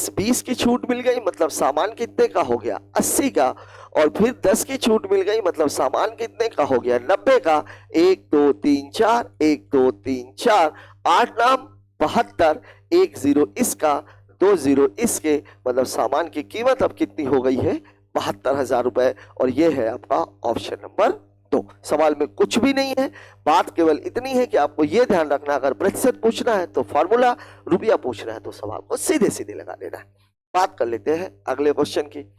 20 की छूट मिल गई, मतलब सामान कितने का हो गया 80 का, और फिर 10 की छूट मिल गई, मतलब सामान कितने का हो गया 90 का। 1 2 3 4, 1 2 3 4, 8 नाम 72, 1 0 इसका 2 0 इसके, मतलब सामान की कीमत अब कितनी हो गई है 72,000 रुपए। और ये है आपका ऑप्शन नंबर 2। सवाल में कुछ भी नहीं है, बात केवल इतनी है कि आपको ये ध्यान रखना, अगर प्रतिशत पूछना है तो फॉर्मूला, रुपया पूछना है तो सवाल को सीधे सीधे लगा देना है। बात कर लेते हैं अगले क्वेश्चन की।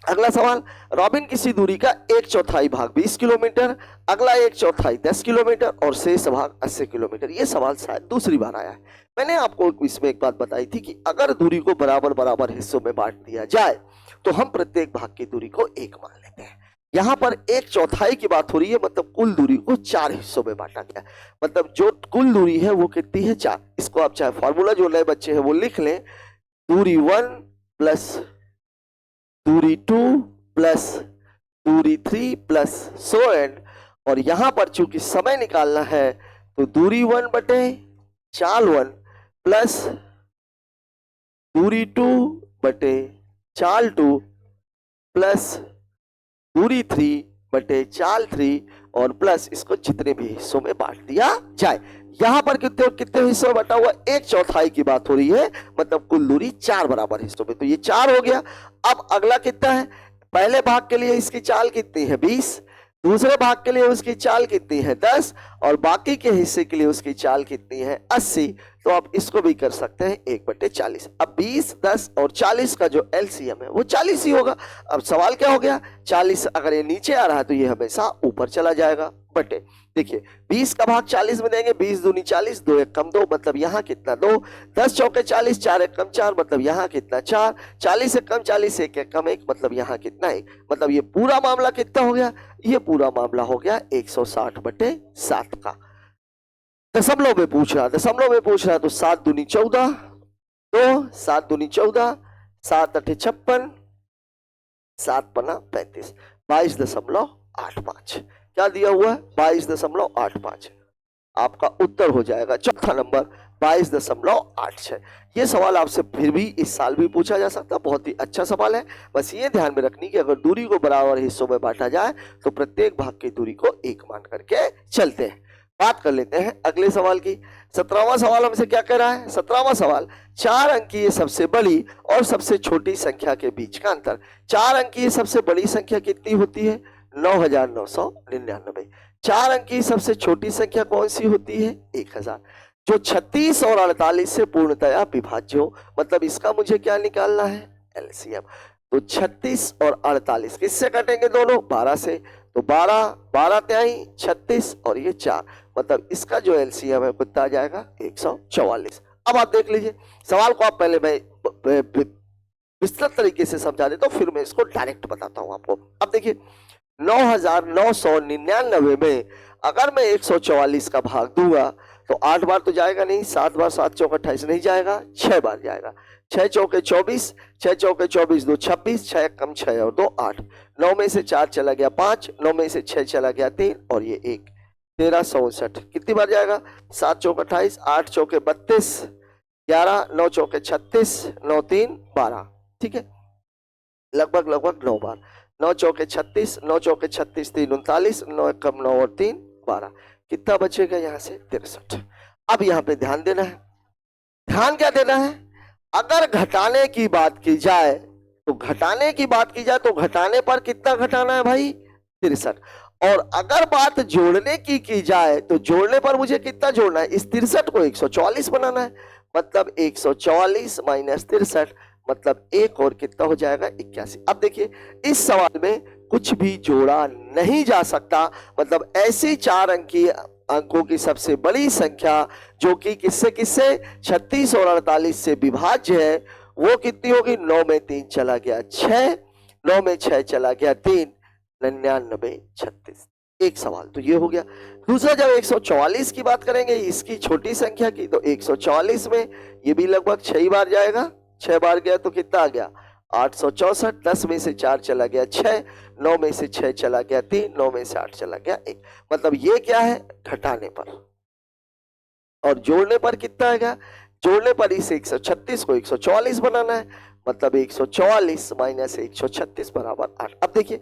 अगला सवाल, रॉबिन किसी दूरी का 1/4 भाग 20 किलोमीटर, अगला 1/4 10 किलोमीटर और शेष भाग 80 किलोमीटर। ये सवाल शायद दूसरी बार आया है। मैंने आपको इसमें एक बात बताई थी कि अगर दूरी को बराबर बराबर हिस्सों में बांट दिया जाए तो हम प्रत्येक भाग की दूरी को 1 मान लेते हैं। यहाँ पर 1/4 की बात हो रही है, मतलब कुल दूरी को 4 हिस्सों में बांटा गया, मतलब जो कुल दूरी है वो कितनी है 4। इसको आप चाहे फॉर्मूला जो नए बच्चे हैं वो लिख लें, दूरी 1 प्लस दूरी 2 प्लस दूरी 3 प्लस सो एंड। और यहां पर चूंकि समय निकालना है तो दूरी 1 बटे चाल 1 प्लस दूरी 2 बटे चाल 2 प्लस दूरी 3 बटे चाल 3 और प्लस इसको जितने भी हिस्सों में बांट दिया जाए। यहां पर कितने कितने हिस्सों में बटा हुआ 1/4 की बात हो रही है, मतलब कुल दूरी 4 बराबर हिस्सों में, तो ये 4 हो गया। अब अगला कितना है, पहले भाग के लिए इसकी चाल कितनी है 20, दूसरे भाग के लिए उसकी चाल कितनी है 10 और बाकी के हिस्से के लिए उसकी चाल कितनी है 80। तो आप इसको भी कर सकते हैं 1/40। अब 20, 10 और 40 का जो एलसीएम है वो 40 ही होगा। अब सवाल क्या हो गया, 40 अगर ये नीचे आ रहा है तो ये हमेशा ऊपर चला जाएगा बटे। देखिए 20 का भाग 40 में देंगे, 20 दूनी 40, 2 1 कम 2, मतलब यहाँ कितना 2, 10 चौके 40, 4 1 कम 4, मतलब यहाँ कितना 4, 40 1 कम 40, 1 1 कम 1, मतलब यहाँ कितना 1, मतलब ये पूरा मामला कितना हो गया, ये पूरा मामला हो गया 160/7 का। दशमलव में पूछ रहा, दशमलव में पूछ रहा तो 7 दूनी 14, 2 7 दूनी 14, 7 8 56, 7 पन्ना 35, 22.85 क्या दिया हुआ है 22.85। आपका उत्तर हो जाएगा चौथा नंबर 22.86। ये सवाल आपसे फिर भी इस साल भी पूछा जा सकता है, बहुत ही अच्छा सवाल है। बस ये ध्यान में रखनी कि अगर दूरी को बराबर हिस्सों में बांटा जाए तो प्रत्येक भाग की दूरी को 1 मान करके चलते हैं। बात कर लेते हैं अगले सवाल की। 17वां सवाल हमसे क्या कह रहा है, 17वां सवाल, 4 अंकीय सबसे बड़ी और सबसे छोटी संख्या के बीच का अंतर। 4 अंकीय सबसे बड़ी संख्या कितनी होती है 9,999। 4 अंकीय सबसे छोटी संख्या कौन सी होती है 1000, जो 36 और 48 से पूर्णतया विभाज्य हो, मतलब इसका मुझे क्या निकालना है एलसीएम। तो 36 और 48 किससे कटेंगे दोनों 12 से, तो 12 12 त्याई 36 और ये 4, मतलब इसका जो एलसीएम है कितना आ जाएगा 144। अब आप देख लीजिए सवाल को, आप पहले मैं विस्तृत तरीके से समझा देता हूं फिर मैं इसको डायरेक्ट बताता हूं आपको। अब देखिए 9,999 में अगर मैं 144 का भाग दूंगा तो 8 बार तो जाएगा नहीं, 7 बार 7 चौक 28 नहीं जाएगा, 6 बार जाएगा, 6 चौके 24, 6 चौके 24, 2 26, 6 कम 6 और 2 8, 9 में से 4 चला गया 5, 9 में से 6 चला गया 3 और ये 1, 1359 कितनी बार जाएगा 7 चौक 28, 8 चौके 32, 11, 9 चौके 36, 9 3 12, ठीक है, लगभग 9 बार, 9 चौके 36, 9 चौके 36, 3 39, 9 कम 9 और 3 12, कितना बचेगा यहाँ से 63। अब यहाँ पे ध्यान देना है, ध्यान क्या देना है, अगर घटाने की बात की जाए तो घटाने की बात की जाए तो घटाने पर कितना घटाना है भाई 63, और अगर बात जोड़ने की जाए तो जोड़ने पर मुझे कितना जोड़ना है, इस 63 को 144 बनाना है, मतलब 144 माइनस 63, मतलब एक और कितना हो जाएगा 81। अब देखिए इस सवाल में कुछ भी जोड़ा नहीं जा सकता, मतलब ऐसी 4 अंकों की सबसे बड़ी संख्या जो कि किससे किससे 36 और 48 से विभाज्य है वो कितनी होगी, 9 में 3 चला गया 6, 9 में 6 चला गया 3, 99 36। एक सवाल तो ये हो गया। दूसरा जब 144 की बात करेंगे इसकी छोटी संख्या की, तो 144 में ये भी लगभग 6 बार जाएगा, 6 बार गया तो कितना आ गया 864, 10 में से 4 चला गया 6, 9 में से 6 चला गया 3, 9 में से 8 चला गया 1, मतलब ये क्या है घटाने पर, और जोड़ने पर कितना आएगा, जोड़ने पर इस 136 को 144 बनाना है, मतलब 144 माइनस 136 बराबर 8। अब देखिए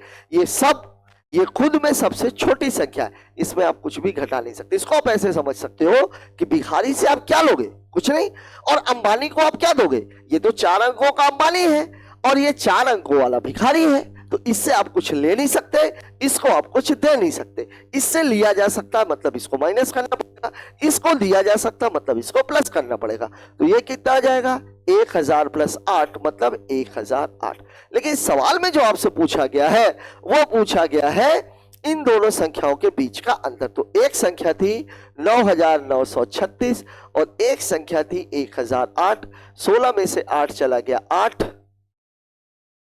ये खुद में सबसे छोटी संख्या है, इसमें आप कुछ भी घटा नहीं सकते। इसको आप ऐसे समझ सकते हो कि भिखारी से आप क्या लोगे, कुछ नहीं, और अंबानी को आप क्या दोगे, ये तो 4 अंकों का अंबानी है और ये 4 अंकों वाला भिखारी है, तो इससे आप कुछ ले नहीं सकते, इसको आप कुछ दे नहीं सकते। इससे लिया जा सकता है मतलब इसको माइनस करना पड़ेगा, इसको दिया जा सकता मतलब इसको प्लस करना पड़ेगा। तो ये कितना आ जाएगा, 1000 प्लस 8 मतलब 1008। लेकिन सवाल में जो आपसे पूछा गया है वो पूछा गया है इन दोनों संख्याओं के बीच का अंतर। तो एक संख्या थी 9936 और एक संख्या थी 1008। 16 में से 8 चला गया 8,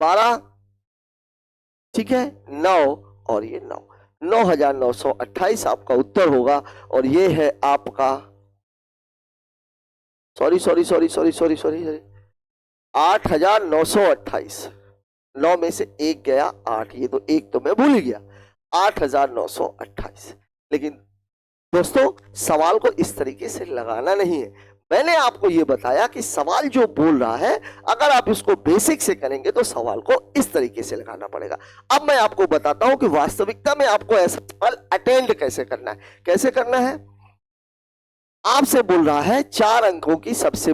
12, ठीक है, 9 और ये 9, 9928 आपका उत्तर होगा। और ये है आपका सॉरी 8928। 9 में से 1 गया 8, ये तो 1 तो मैं भूल ही गया, 8928। लेकिन दोस्तों सवाल को इस तरीके से लगाना नहीं है, मैंने आपको ये बताया कि सवाल जो बोल रहा है अगर आप इसको बेसिक से करेंगे तो सवाल को इस तरीके से लगाना पड़ेगा। अब मैं आपको बताता हूं कि वास्तविकता में आपको ऐसा सवाल अटेंड कैसे करना है। कैसे करना है, आपसे बोल रहा है 4 अंकों की सबसे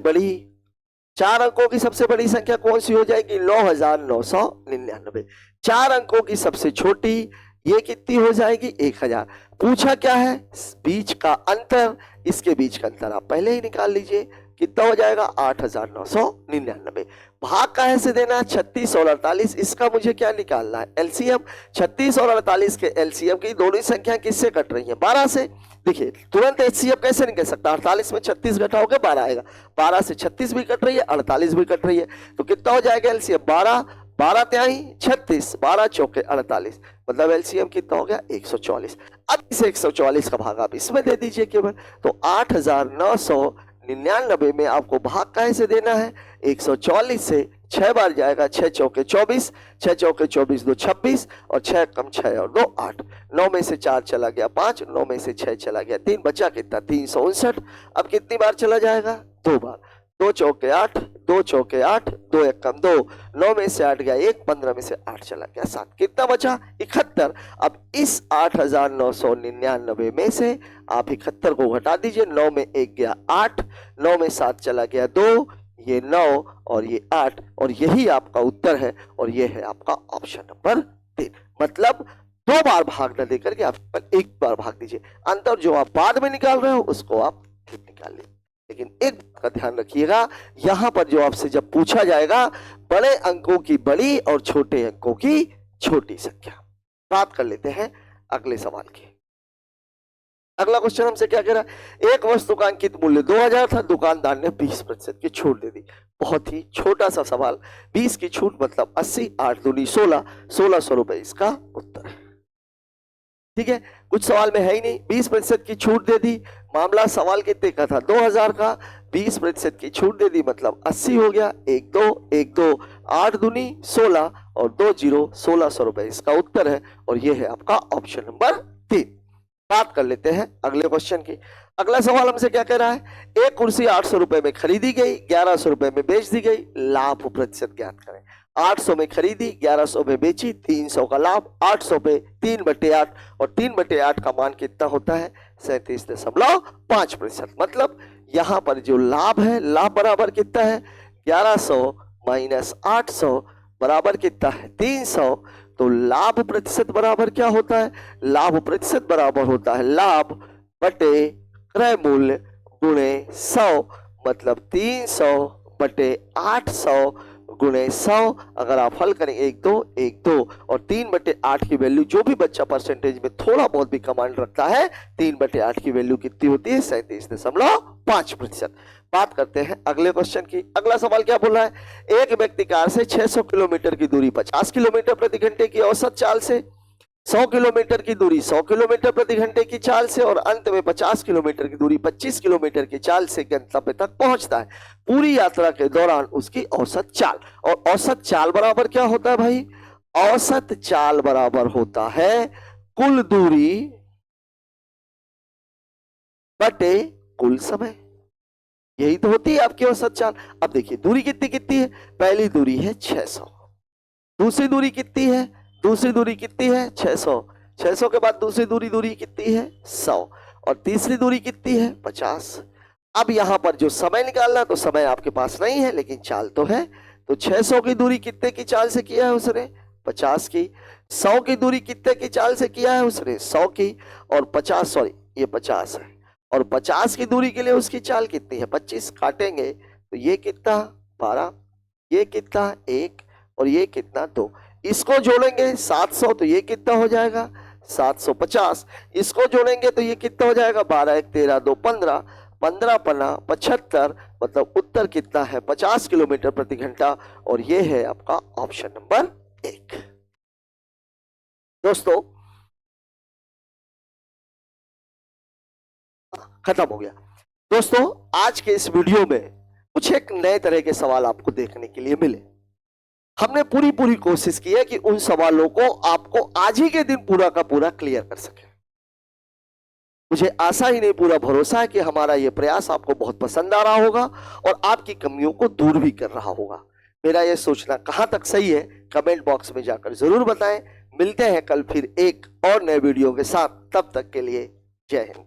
बड़ी संख्या कौन सी हो जाएगी, 9999। 4 अंकों की सबसे छोटी ये कितनी हो जाएगी, 1000। पूछा क्या है, बीच का अंतर, इसके बीच का अंतर आप पहले ही निकाल लीजिए, कितना हो जाएगा 8999। भाग काहे से देना, 36 और 48, इसका मुझे क्या निकालना है, एलसीएम। 36 और 48 के एलसीएम की दोनों संख्या किससे कट रही है, 12 से। देखिए तुरंत एचसीएफ कैसे निकल सकता, 48 में 36 घटाओगे 12 आएगा, 12 से 36 भी कट रही है, 48 भी कट रही है, तो कितना हो जाएगा एलसीएम, 12 12 त्याई 36, 12 चौके 48, मतलब एलसीएम कितना हो गया 144। अब इस 144 का भाग आप इसमें दे दीजिए केवल, तो 8999 में आपको भाग कैसे देना है, 144 से 6 बार जाएगा, 6 चौके 24, 6 चौके 24 2 26 और 6 कम 6 और 2 8। 9 में से 4 चला गया 5, 9 में से 6 चला गया 3, बचा कितना 359। अब कितनी बार चला जाएगा, 2 बार, 2 चौके 8, 2 चौके 8, 2 एक कम 2, 9 में से 8 गया 1, 15 में से 8 चला गया 7, कितना बचा 71। अब इस 8999 में से आप 71 को घटा दीजिए, 9 में 1 गया 8, 9 में 7 चला गया 2, ये 9 और ये 8, और यही आपका उत्तर है, और ये है आपका ऑप्शन नंबर 3। मतलब 2 बार भाग न देकर के आप 1 बार भाग दीजिए, अंतर जो आप बाद में निकाल रहे हो उसको आप निकाल लीजिए। लेकिन एक बात का ध्यान रखिएगा, यहां पर जो आपसे जब पूछा जाएगा बड़े अंकों की बड़ी और छोटे अंकों की छोटी संख्या। बात कर लेते हैं अगले सवाल की। अगला क्वेश्चन हमसे क्या कह रहा है, एक वस्तु का अंकित मूल्य 2000 था, दुकानदार ने 20% की छूट दे दी। बहुत ही छोटा सा सवाल, 20 की छूट मतलब 80, 8 दूनी 16, 1600 रुपए इसका उत्तर है। ठीक है, कुछ सवाल में है ही नहीं, 20% की छूट दे दी। मामला सवाल कितने का था, 2000 का, 20% की छूट दे दी मतलब 80 हो गया, 1 2 1 2, 8 दूनी 16 और 2 0, 1600 रुपए इसका उत्तर है, और यह है आपका ऑप्शन नंबर 3। बात कर लेते हैं अगले क्वेश्चन की। अगला सवाल हमसे क्या कह रहा है, एक कुर्सी 800 रुपए में खरीदी गई, 1100 रुपए में बेच दी गई, लाभ प्रतिशत ज्ञात करें। 800 में खरीदी, 1100 में बेची, 300 का लाभ, 800 पे 3/8 और 3/8 का मान कितना होता है 37.5%। मतलब यहां पर जो लाभ है, लाभ बराबर कितना है 1100 माइनस 800 बराबर कितना है 300। तो लाभ प्रतिशत बराबर क्या होता है, लाभ प्रतिशत बराबर होता है लाभ बटे क्रय मूल्य गुणे 100, मतलब 300/800 गुणे 100। अगर आप हल करें 1 2 1 2 और 3/8 की वैल्यू, जो भी बच्चा परसेंटेज में थोड़ा बहुत भी कमांड रखता है, 3/8 की वैल्यू कितनी होती है 37.5%। बात करते हैं अगले क्वेश्चन की। अगला सवाल क्या बोल रहा है, एक व्यक्ति कार से 600 किलोमीटर की दूरी 50 किलोमीटर प्रति घंटे की औसत चाल से, 100 किलोमीटर की दूरी 100 किलोमीटर प्रति घंटे की चाल से और अंत में 50 किलोमीटर की दूरी 25 किलोमीटर की चाल से गंतव्य तक पहुंचता है। पूरी यात्रा के दौरान उसकी औसत चाल, और औसत चाल बराबर क्या होता है भाई, औसत चाल बराबर होता है कुल दूरी बटे कुल समय। यही तो होती है आपकी औसत चाल। अब देखिए दूरी कितनी कितनी है, पहली दूरी है 600, दूसरी दूरी कितनी है, दूसरी दूरी कितनी है 600, 600 के बाद दूसरी दूरी कितनी है 100, और तीसरी दूरी कितनी है 50। अब यहां पर जो समय निकालना, तो समय आपके पास नहीं है लेकिन चाल तो है, तो 600 की दूरी कितने की चाल से किया है उसने, 50 की। 100 की दूरी कितने की चाल से किया है उसने, 100 की। और 50, सॉरी ये 50 है, और 50 की दूरी के लिए उसकी चाल कितनी है 25। काटेंगे तो ये कितना 12, ये कितना 1, और ये कितना 2। इसको जोड़ेंगे 700, तो ये कितना हो जाएगा 750। इसको जोड़ेंगे तो ये कितना हो जाएगा 12 1 13 2 15, 15 पन्ना 75, मतलब उत्तर कितना है 50 किलोमीटर प्रति घंटा। और ये है आपका ऑप्शन नंबर 1। दोस्तों खत्म हो गया। दोस्तों आज के इस वीडियो में कुछ एक नए तरह के सवाल आपको देखने के लिए मिले। हमने पूरी पूरी कोशिश की है कि उन सवालों को आपको आज ही के दिन पूरा का पूरा क्लियर कर सके। मुझे आशा ही नहीं पूरा भरोसा है कि हमारा यह प्रयास आपको बहुत पसंद आ रहा होगा और आपकी कमियों को दूर भी कर रहा होगा। मेरा यह सोचना कहां तक सही है कमेंट बॉक्स में जाकर जरूर बताएं। मिलते हैं कल फिर एक और नए वीडियो के साथ, तब तक के लिए जय हिंद।